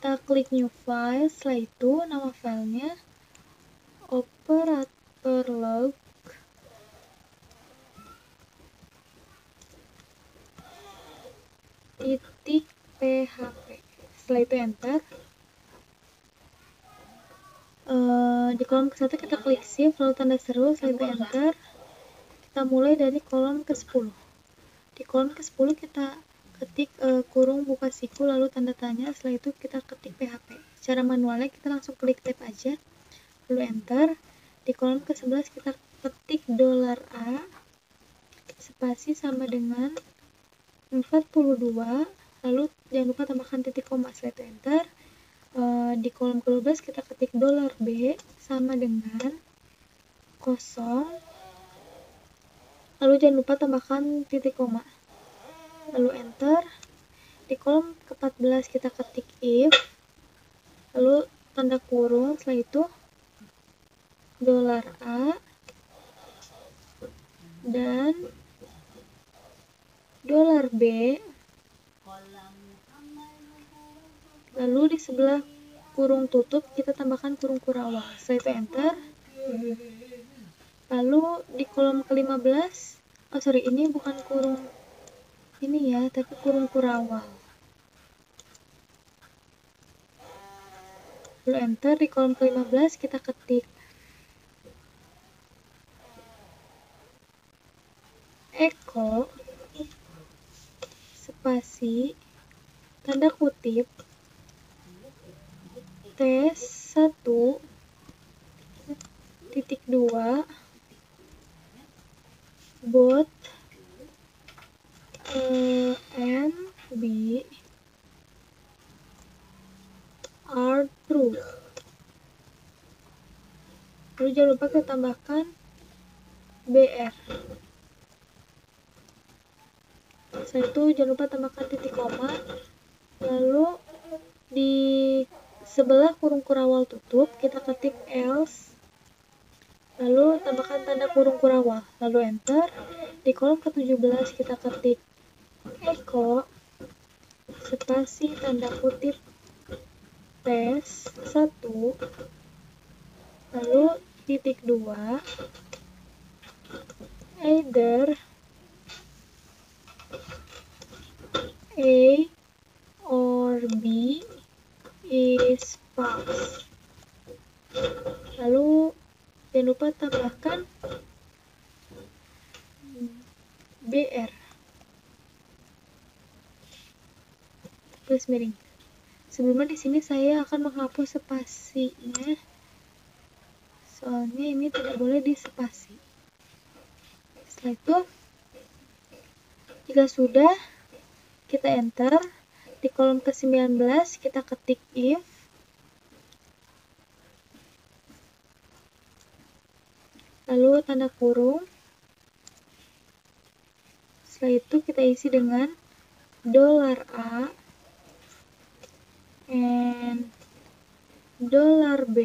kita klik new file. Setelah itu nama filenya operatorlog .php. Setelah itu enter. Di kolom ke-1 kita klik shift lalu tanda seru. Setelah itu enter. Kita mulai dari kolom ke-10. Di kolom ke-10 kita ketik kurung buka siku lalu tanda tanya. Setelah itu kita ketik PHP. Secara manualnya kita langsung klik tab aja lalu enter. Di kolom ke-11 kita ketik $A spasi sama dengan 42 lalu jangan lupa tambahkan titik koma. Setelah itu enter. Di kolom ke-12 kita ketik $B sama dengan 0 lalu jangan lupa tambahkan titik koma lalu enter. Di kolom ke-14 kita ketik if lalu tanda kurung. Setelah itu $A dan $B lalu di sebelah kurung tutup kita tambahkan kurung kurawal. Setelah itu enter. Lalu di kolom ke-15 ini bukan kurung ini ya, tapi kurung kurawal. Lalu enter. Di kolom ke-15 kita ketik echo spasi tanda kutip tes1 titik 2 both and B are true. Lalu jangan lupa kita tambahkan BR. Setelah itu jangan lupa tambahkan titik koma. Lalu di sebelah kurung kurawal tutup kita ketik else lalu tambahkan tanda kurung kurawal lalu enter. Di kolom ke-17 kita ketik echo spasi tanda kutip tes1 lalu titik 2 either A or B is false. Lalu jangan lupa tambahkan BR plus miring. Sebelumnya di sini saya akan menghapus spasinya, soalnya ini tidak boleh dispasi. Setelah itu, jika sudah, kita enter. Di kolom ke-19 kita ketik if lalu tanda kurung. Setelah itu kita isi dengan $A and $B.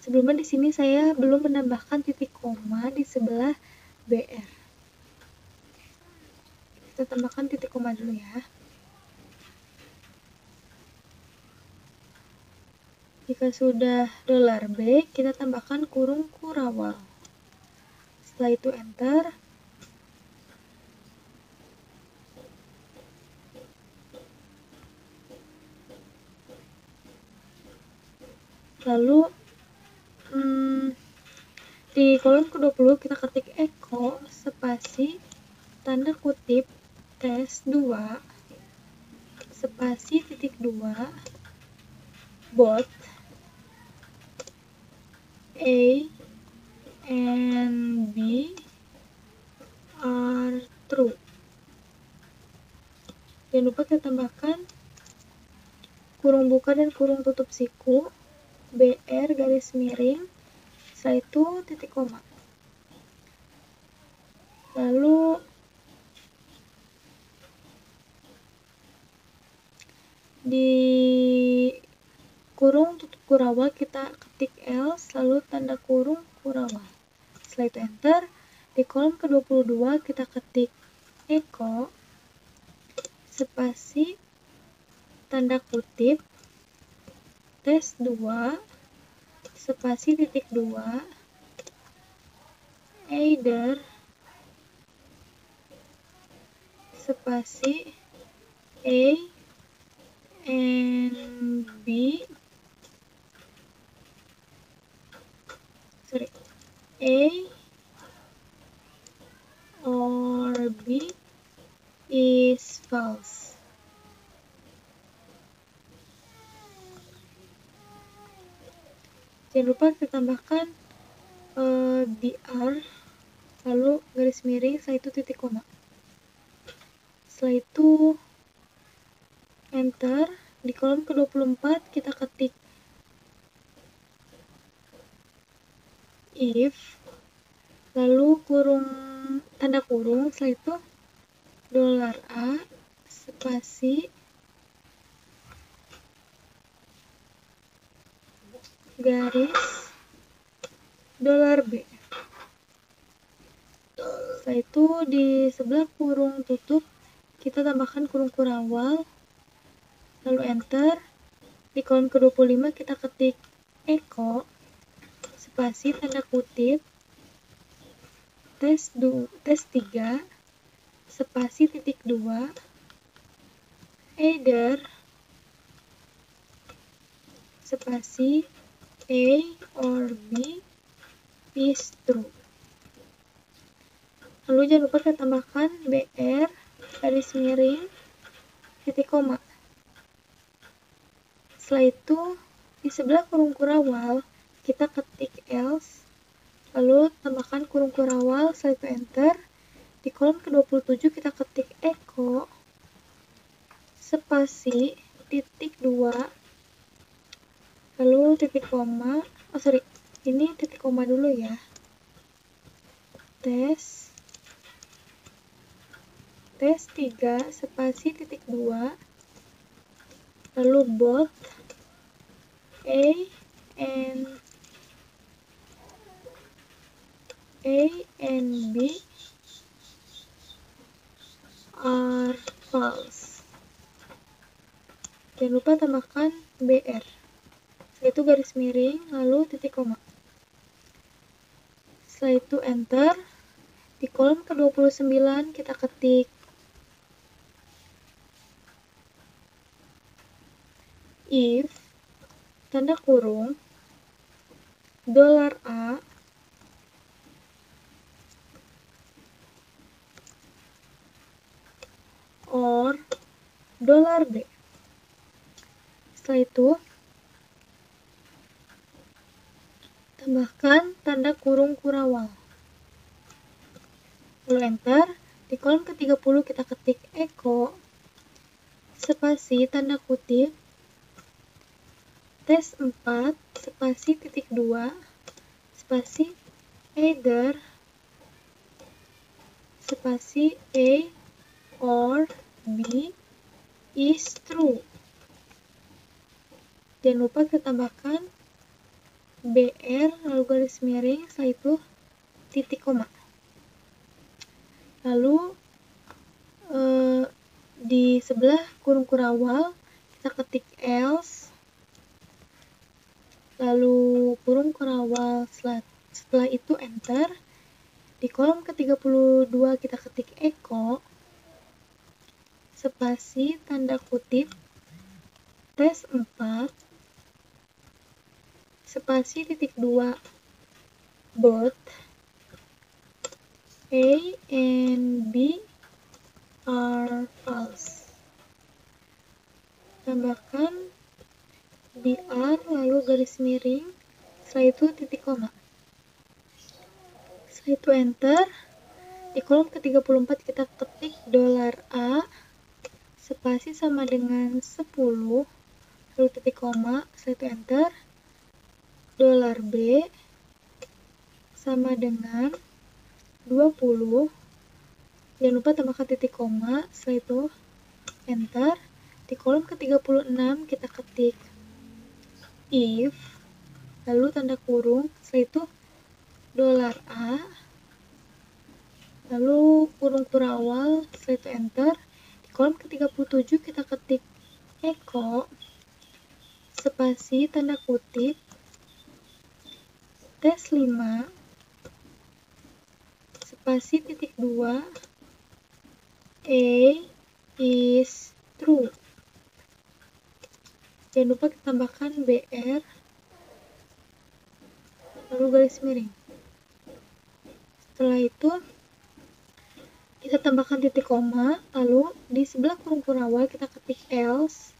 Sebelumnya di sini saya belum menambahkan titik koma di sebelah BR. Kita tambahkan titik koma dulu ya. Jika sudah $B, kita tambahkan kurung kurawal. Setelah itu enter. Lalu di kolom ke-20 kita ketik echo spasi tanda kutip tes2 spasi titik 2 both A and B are true. Jangan lupa kita tambahkan kurung buka dan kurung tutup siku BR garis miring, setelah itu titik koma. Lalu di kurung tutup kurawal kita ketik else lalu tanda kurung kurawal. Setelah itu enter. Di kolom ke-22 kita ketik echo spasi tanda kutip, tes 2, spasi titik 2, either, spasi A and B, A or B is false. Jangan lupa kita tambahkan BR, lalu garis miring, setelah itu titik koma. Setelah itu enter. Di kolom ke-24 kita ketik if, lalu tanda kurung, setelah itu $A spasi garis $B. Setelah itu di sebelah kurung tutup kita tambahkan kurung kurawal, lalu enter. Di kolom ke-25 kita ketik echo spasi tanda kutip tes 3 spasi titik 2, either, spasi A or B is true. Lalu jangan lupa kita tambahkan BR garis miring titik koma. Setelah itu di sebelah kurung kurawal kita ketik else, lalu tambahkan kurung kurawal, setelah itu enter. Di kolom ke-27 kita ketik echo spasi titik 2, lalu titik koma, ini titik koma dulu ya, tes 3 spasi titik 2, lalu both A and B are false. Jangan lupa tambahkan BR, itu garis miring, lalu titik koma. Setelah itu enter. Di kolom ke-29 kita ketik if, tanda kurung, $A or $B. Setelah itu tambahkan tanda kurung kurawal, lalu enter. Di kolom ke-30 kita ketik echo spasi tanda kutip tes 4 spasi titik 2 spasi either, spasi A or B is true. Jangan lupa kita tambahkan BR lalu garis miring, setelah itu titik koma. Lalu di sebelah kurung kurawal kita ketik else, lalu kurung kurawal, setelah itu enter. Di kolom ke-32 kita ketik echo spasi tanda kutip tes 4 spasi titik 2, both A and B are false. Tambahkan BR lalu garis miring, setelah itu titik koma. Setelah itu enter. Di kolom ke-34 kita ketik $A spasi sama dengan 10, lalu titik koma, setelah itu enter. $B sama dengan 20, jangan lupa tambahkan titik koma, setelah itu enter. Di kolom ke-36 kita ketik if, lalu tanda kurung, setelah itu $A, lalu kurung kurawal, setelah itu enter. Di kolom ke-37 kita ketik Eko spasi tanda kutip tes 5 spasi titik 2 A is true. Jangan lupa kita tambahkan BR lalu garis miring. Setelah itu kita tambahkan titik koma, lalu di sebelah kurung kurawal kita ketik else,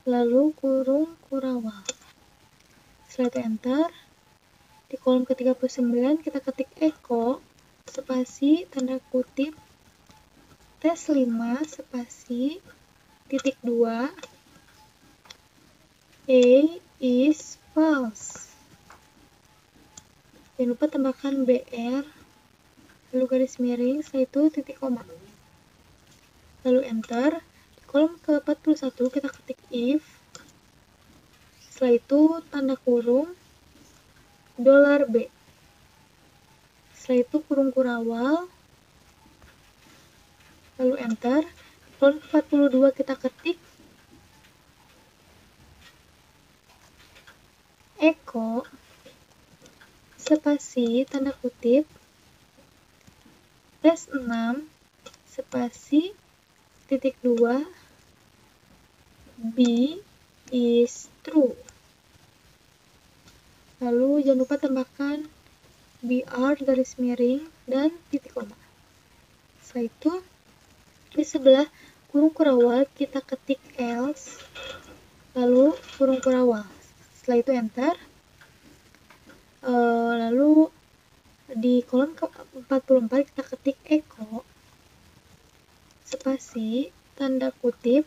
lalu kurung kurawal. Setelah itu enter. Di kolom ke-39 kita ketik eko spasi tanda kutip tes 5 spasi titik 2 A is false. Jangan lupa tambahkan BR lalu garis miring, setelah itu titik koma, lalu enter. Di kolom ke-41 kita ketik if, setelah itu tanda kurung $B, setelah itu kurung kurawal, lalu enter. Di kolom ke-42 kita ketik eko spasi tanda kutip tes 6 spasi titik 2 B is true. Lalu jangan lupa tambahkan BR garis miring dan titik koma. Setelah itu di sebelah kurung kurawal kita ketik else lalu kurung kurawal. Setelah itu enter. Lalu di kolom ke-44 kita ketik eko spasi tanda kutip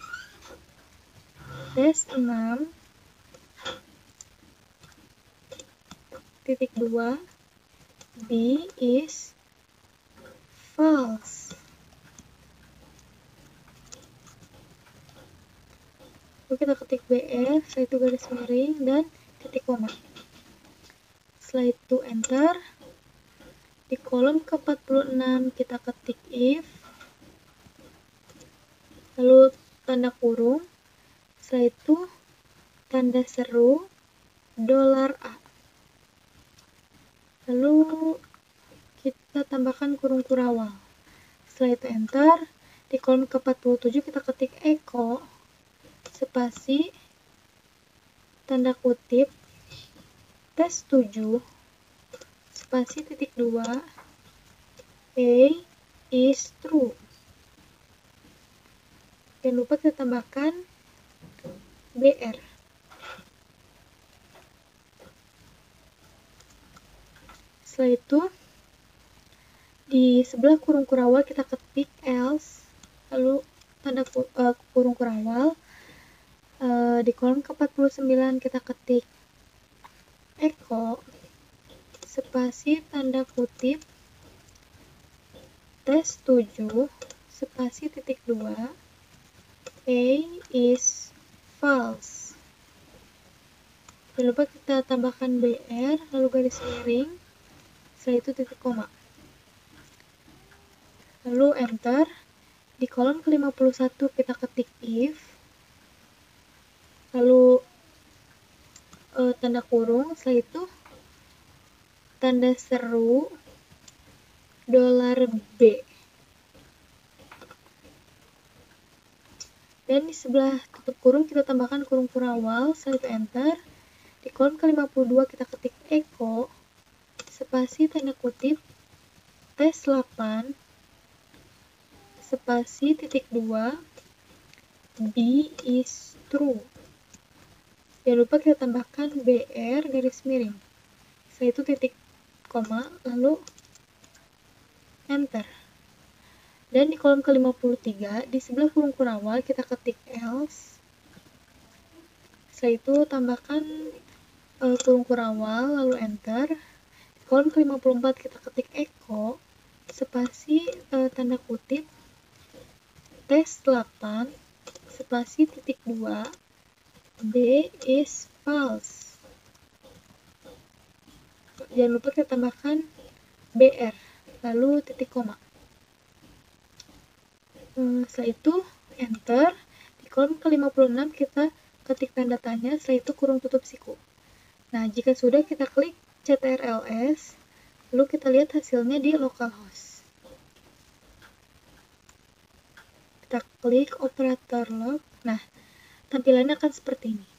tes 6 titik 2 B is false. Lalu kita ketik BR, setelah itu garis miring dan titik koma. Setelah itu enter. Di kolom ke-46 kita ketik if, lalu tanda kurung, setelah itu tanda seru $A. Lalu kita tambahkan kurung kurawal. Setelah itu enter. Di kolom ke-47 kita ketik eko spasi tanda kutip tes 7 spasi titik 2 A is true. Jangan lupa kita tambahkan BR. Setelah itu di sebelah kurung kurawal kita ketik else lalu tanda kurung kurawal. Di kolom ke-49 kita ketik eko spasi tanda kutip tes 7 spasi titik 2 A is false. Jangan lupa kita tambahkan BR lalu garis miring, setelah itu titik koma, lalu enter. Di kolom ke-51 kita ketik if, lalu tanda kurung, setelah itu tanda seru $B, dan di sebelah tutup kurung kita tambahkan kurung kurawal, setelah itu enter. Di kolom ke-52 kita ketik eko spasi tanda kutip tes 8 spasi titik 2 B is true. Jangan lupa kita tambahkan BR garis miring, setelah itu titik koma, lalu enter. Dan di kolom ke-53 di sebelah kurung kurawal kita ketik else, setelah itu tambahkan kurung kurawal lalu enter. Di kolom ke-54 kita ketik eko spasi tanda kutip tes 8 spasi titik 2 B is false. Jangan lupa kita tambahkan BR lalu titik koma. Setelah itu enter. Di kolom ke-56 kita ketik tanda tanya, setelah itu kurung tutup siku. Nah, jika sudah kita klik ctrls, lalu kita lihat hasilnya di localhost. Kita klik operator log. Nah, tampilannya akan seperti ini.